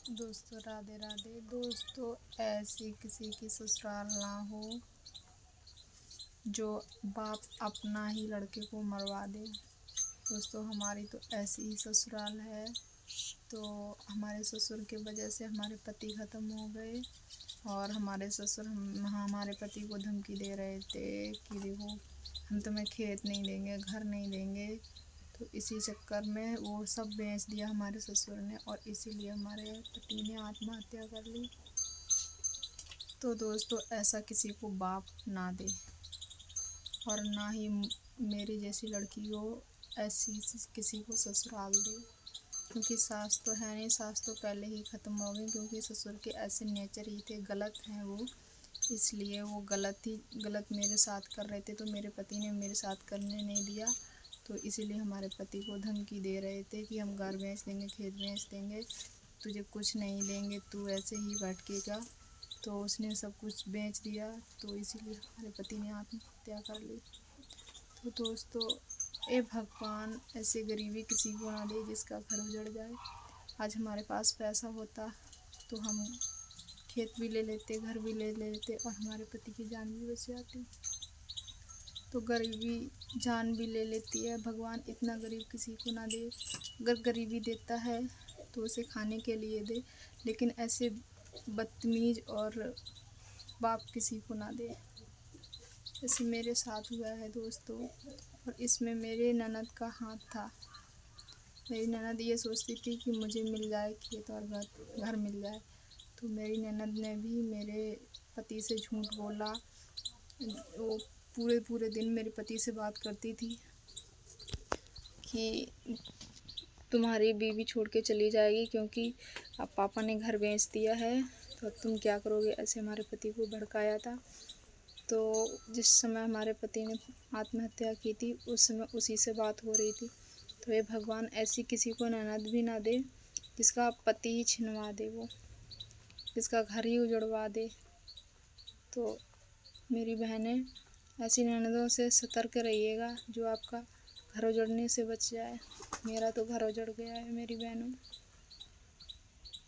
दोस्तों राधे राधे। दोस्तों ऐसी किसी की ससुराल ना हो जो बाप अपना ही लड़के को मरवा दे। दोस्तों हमारी तो ऐसी ही ससुराल है। तो हमारे ससुर की वजह से हमारे पति ख़त्म हो गए और हमारे ससुर हमारे पति को धमकी दे रहे थे कि देखो हम तुम्हें खेत नहीं देंगे, घर नहीं देंगे। तो इसी चक्कर में वो सब बेच दिया हमारे ससुर ने और इसीलिए हमारे पति ने आत्महत्या कर ली। तो दोस्तों ऐसा किसी को बाप ना दे और ना ही मेरी जैसी लड़की को ऐसी किसी को ससुराल दे, क्योंकि सास तो है नहीं, सास तो पहले ही ख़त्म हो गई। क्योंकि ससुर के ऐसे नेचर ही थे, गलत हैं वो, इसलिए वो गलत मेरे साथ कर रहे थे। तो मेरे पति ने मेरे साथ करने नहीं दिया। तो इसीलिए हमारे पति को धमकी दे रहे थे कि हम घर बेच देंगे, खेत बेच देंगे, तुझे कुछ नहीं देंगे, तू ऐसे ही भटकेगा। तो उसने सब कुछ बेच दिया। तो इसीलिए हमारे पति ने आत्महत्या कर ली। तो दोस्तों ए भगवान ऐसे गरीबी किसी को ना दे जिसका घर उजड़ जाए। आज हमारे पास पैसा होता तो हम खेत भी ले लेते, घर भी ले लेते और हमारे पति की जान भी बच जाती। तो गरीबी जान भी ले लेती है। भगवान इतना गरीब किसी को ना दे। अगर गरीबी देता है तो उसे खाने के लिए दे, लेकिन ऐसे बदतमीज और बाप किसी को ना दे। ऐसे मेरे साथ हुआ है दोस्तों। और इसमें मेरे ननद का हाथ था। मेरी ननद ये सोचती थी कि मुझे मिल जाए खेत और घर मिल जाए। तो मेरी ननद ने भी मेरे पति से झूठ बोला। वो पूरे दिन मेरे पति से बात करती थी कि तुम्हारी बीवी छोड़ के चली जाएगी क्योंकि अब पापा ने घर बेच दिया है, तो अब तुम क्या करोगे। ऐसे हमारे पति को भड़काया था। तो जिस समय हमारे पति ने आत्महत्या की थी उस समय उसी से बात हो रही थी। तो ये भगवान ऐसी किसी को ननद भी ना दे जिसका पति ही छिनवा दे, वो जिसका घर ही उजड़वा दे। तो मेरी बहनें ऐसी ननदों से सतर्क रहिएगा जो आपका घर उजड़ने से बच जाए। मेरा तो घर उजड़ गया है मेरी बहनों।